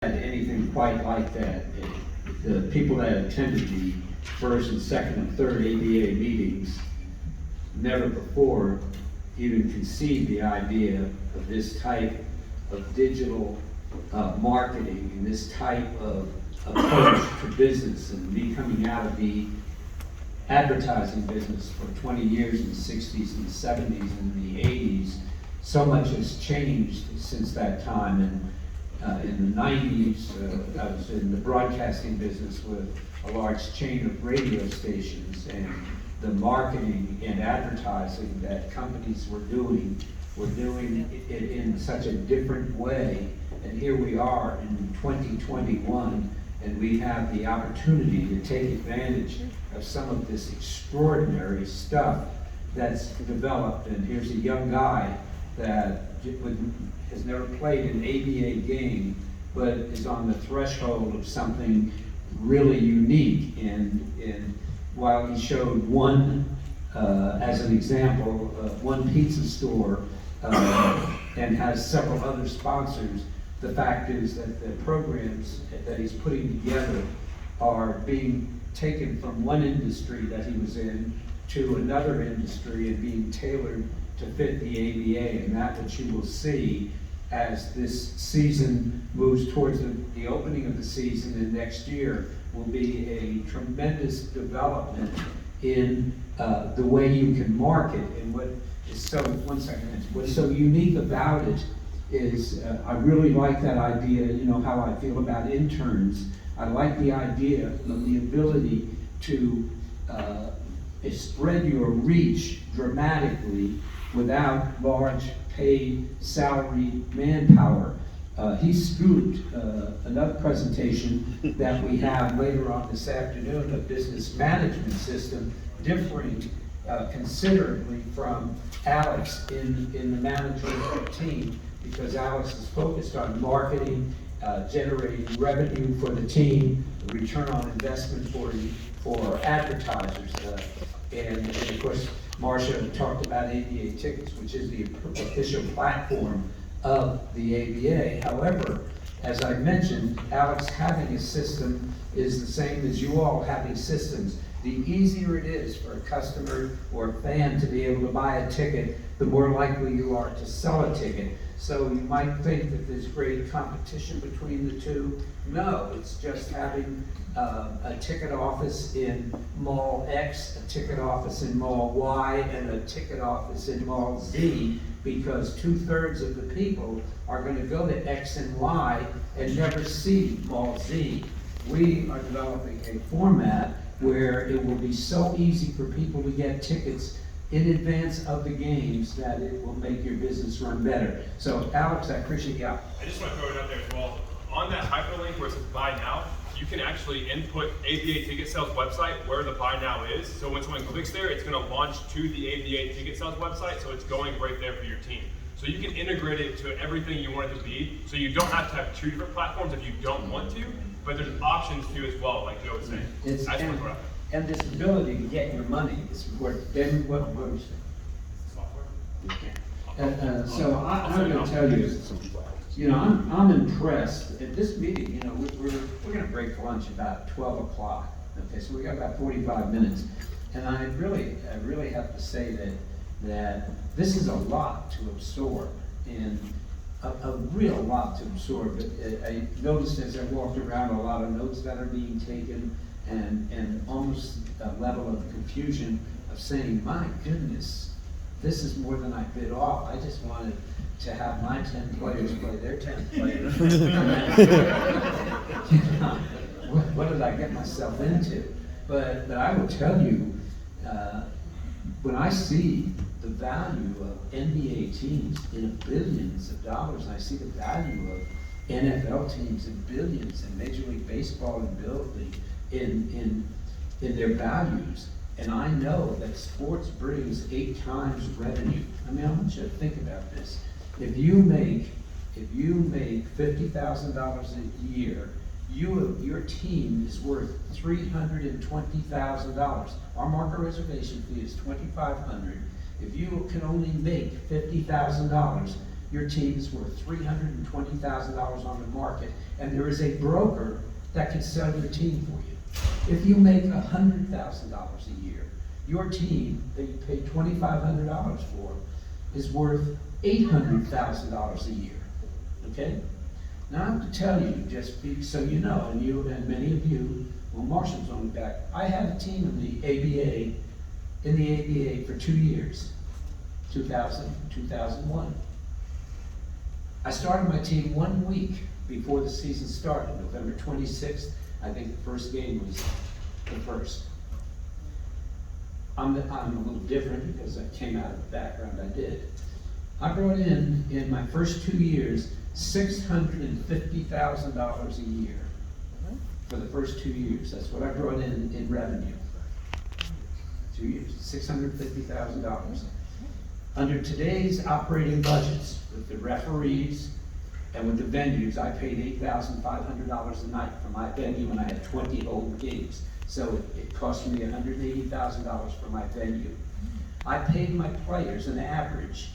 Had anything quite like that. The people that attended the first and second and third ABA meetings never before even conceived the idea of this type of digital marketing and this type of approach to business. And me coming out of the advertising business for 20 years in the 60s and the 70s and the 80s, so much has changed since that time. And in the 90s, I was in the broadcasting business with a large chain of radio stations, and the marketing and advertising that companies were doing it in such a different way. And here we are in 2021, and we have the opportunity to take advantage of some of this extraordinary stuff that's developed. And here's a young guy that has never played an ABA game, but is on the threshold of something really unique. And while he showed one, as an example, one pizza store and has several other sponsors, the fact is that the programs that he's putting together are being taken from one industry that he was in to another industry and being tailored to fit the ABA. And that which you will see as this season moves towards the opening of the season, and next year will be a tremendous development in the way you can market. And what is so, what's so unique about it is I really like that idea. You know how I feel about interns. I like the idea of the ability to spread your reach dramatically without large paid salary manpower. He scooped another presentation that we have later on this afternoon, a business management system differing considerably from Alex in the management team, because Alex is focused on marketing, generating revenue for the team, return on investment for advertisers. And of course, Marcia talked about ABA Tickets, which is the official platform of the ABA. However, as I mentioned, Alex having a system is the same as you all having systems. The easier it is for a customer or a fan to be able to buy a ticket, the more likely you are to sell a ticket. So you might think that there's great competition between the two. No, it's just having a ticket office in Mall X, a ticket office in Mall Y, and a ticket office in Mall Z, because 2/3 of the people are going to go to X and Y and never see Mall Z. We are developing a format where it will be so easy for people to get tickets in advance of the games that it will make your business run better. So Alex, I appreciate you. I just want to throw it out there as well. On that hyperlink where it says buy now, you can actually input ABA Ticket Sales website where the buy now is. So when someone clicks there, it's going to launch to the ABA Ticket Sales website. So it's going right there for your team. So you can integrate it to everything you want it to be. So you don't have to have two different platforms if you don't want to, but there's options too as well, like Joe was saying. And this ability to get your money is important. Then what are you saying? Software. So I'm going to tell you, I'm impressed at this meeting. You know, we're going to break for lunch about 12 o'clock. Okay, so we got about 45 minutes, and I really have to say that this is a lot to absorb, and a real lot to absorb. I noticed as I walked around a lot of notes that are being taken, and almost a level of confusion of saying, my goodness, this is more than I bit off. I just wanted to have my 10 players play their 10 players. What did I get myself into? But I will tell you, when I see the value of NBA teams in billions of dollars, and I see the value of NFL teams in billions, and Major League Baseball and building in their values, and I know that sports brings 8 times revenue. I mean, I want you to think about this. If you make $50,000 a year, your team is worth $320,000. Our market reservation fee is $2,500. If you can only make $50,000, your team is worth $320,000 on the market, and there is a broker that can sell your team for you. If you make $100,000 a year, your team that you paid $2,500 for is worth $800,000 a year, okay? Now I have to tell you, so you know, and you and many of you, well, Marshall's on the back, I had a team in the ABA for 2 years, 2000, 2001. I started my team 1 week before the season started, November 26th. I think the first game was the first. I'm a little different because I came out of the background I did. I brought in my first 2 years, $650,000 a year. For the first 2 years, that's what I brought in revenue. 2 years, $650,000. Under today's operating budgets, with the referees and with the venues, I paid $8,500 a night for my venue, and I had 20 home games. So it cost me $180,000 for my venue. I paid my players an average,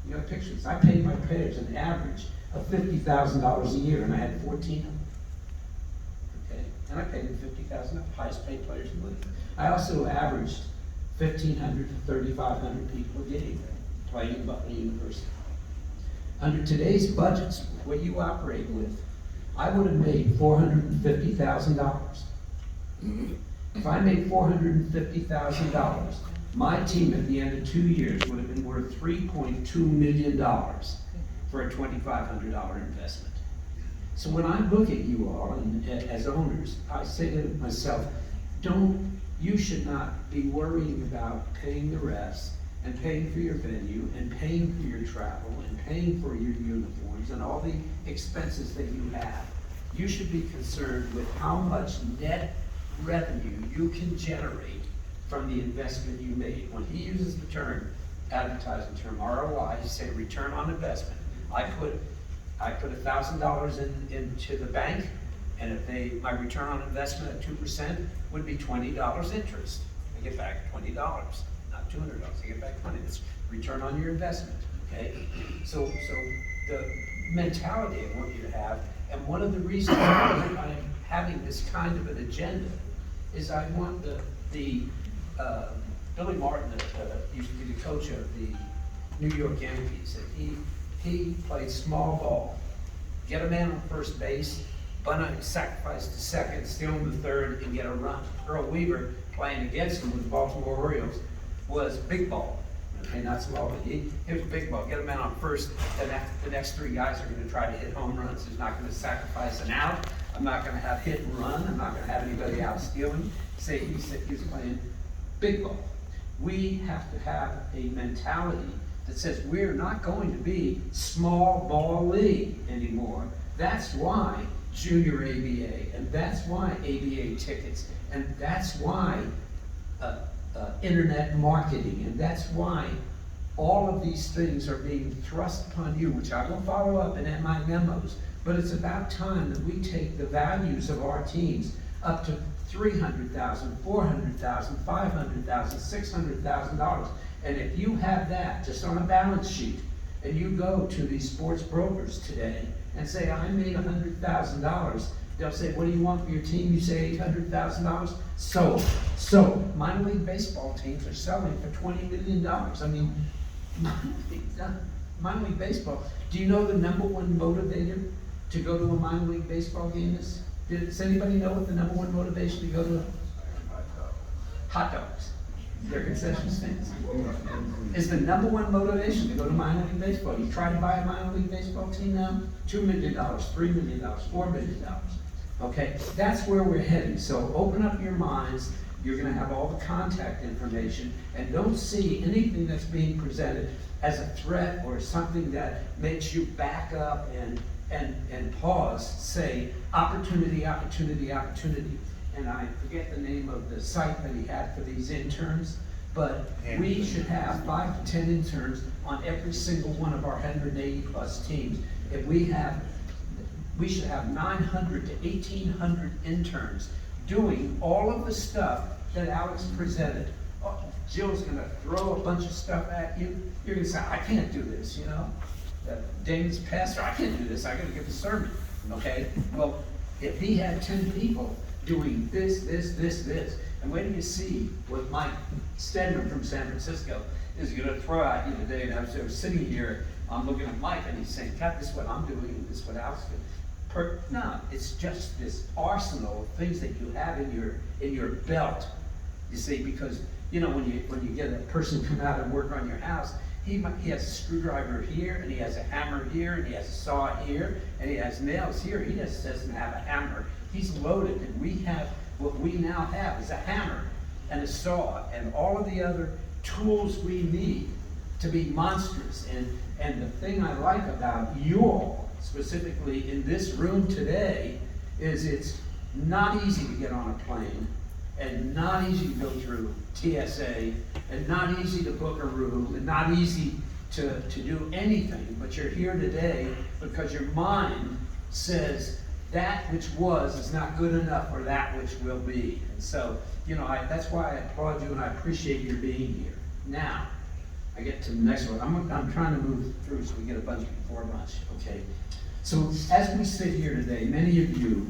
you got pictures, I paid my players an average of $50,000 a year, and I had 14 of them. Okay, and I paid them $50,000, highest paid players in the league. I also averaged 1,500 to 3,500 people a game playing at Buckley University. Under today's budgets, what you operate with, I would have made $450,000. If I made $450,000, my team at the end of 2 years would have been worth $3.2 million for a $2,500 investment. So when I look at you all and as owners, I say to myself, you should not be worrying about paying the refs and paying for your venue and paying for your travel and paying for your uniforms and all the expenses that you have. You should be concerned with how much net revenue you can generate from the investment you made. When he uses the term, advertising term, ROI, he said return on investment. I put $1,000 into the bank, and if my return on investment at 2% would be $20 interest. I get back $20, not $200. I get back 20. That's return on your investment. Okay. So the mentality I want you to have, and one of the reasons I'm having this kind of an agenda is I want Billy Martin used to be the coach of the New York Yankees, and he played small ball, get a man on first base, sacrifice to second, steal him to third, and get a run. Earl Weaver, playing against him with the Baltimore Orioles, was big ball. Okay, not small, but he was big ball. Get a man on first, and the next three guys are going to try to hit home runs. He's not going to sacrifice an out. I'm not going to have hit and run. I'm not going to have anybody out stealing. Say he's playing big ball. We have to have a mentality that says we're not going to be small ball league anymore. That's why junior ABA, and that's why ABA tickets, and that's why internet marketing, and that's why all of these things are being thrust upon you, which I will follow up in my memos. But it's about time that we take the values of our teams up to $300,000, $400,000, $500,000, $600,000. And if you have that just on a balance sheet, and you go to these sports brokers today and say, I made $100,000, they'll say, what do you want for your team? You say $800,000? So minor league baseball teams are selling for $20 million. I mean, minor league baseball. Do you know the number one motivator to go to a minor league baseball game is? Does anybody know what the number one motivation to go to? Hot dogs. Their concession stands. Is the number one motivation to go to minor league baseball. You try to buy a minor league baseball team now, $2 million, $3 million, $4 million. Okay, that's where we're heading. So open up your minds. You're going to have all the contact information, and don't see anything that's being presented as a threat or something that makes you back up and pause. Say opportunity, opportunity, opportunity. And I forget the name of the site that he had for these interns, but we should have 5 to 10 interns on every single one of our 180 plus teams. If we should have 900 to 1,800 interns doing all of the stuff that Alex presented, oh, Jill's gonna throw a bunch of stuff at you, you're gonna say, I can't do this, you know? David's pastor, I can't do this, I gotta give a sermon, okay? Well, if he had 10 people doing this, and when do you see what Mike Stedman from San Francisco is gonna throw at you today? And I was sitting here, I'm looking at Mike, and he's saying, God, this is what I'm doing, and this is what Al's doing. No, it's just this arsenal of things that you have in your belt. You see, because you know when you get a person come out and work on your house, he has a screwdriver here, and he has a hammer here, and he has a saw here, and he has nails here. He just doesn't have a hammer. He's loaded, and we have what we now have is a hammer and a saw and all of the other tools we need to be monstrous. And the thing I like about you all, specifically in this room today, is it's not easy to get on a plane, and not easy to go through TSA, and not easy to book a room, and not easy to do anything. But you're here today because your mind says that which was is not good enough for that which will be. And so, you know, that's why I applaud you and I appreciate your being here. Now, I get to the next one. I'm trying to move through so we get a bunch before lunch, okay? So as we sit here today, many of you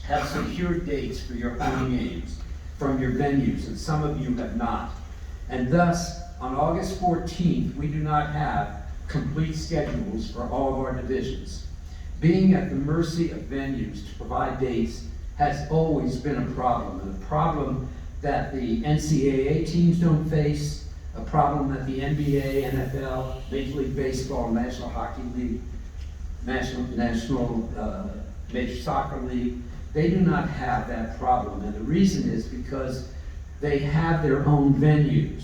have secured dates for your home games from your venues, and some of you have not. And thus, on August 14th, we do not have complete schedules for all of our divisions. Being at the mercy of venues to provide dates has always been a problem, and a problem that the NCAA teams don't face, a problem that the NBA, NFL, Major League Baseball, National Hockey League, National Major Soccer League, they do not have that problem. And the reason is because they have their own venues.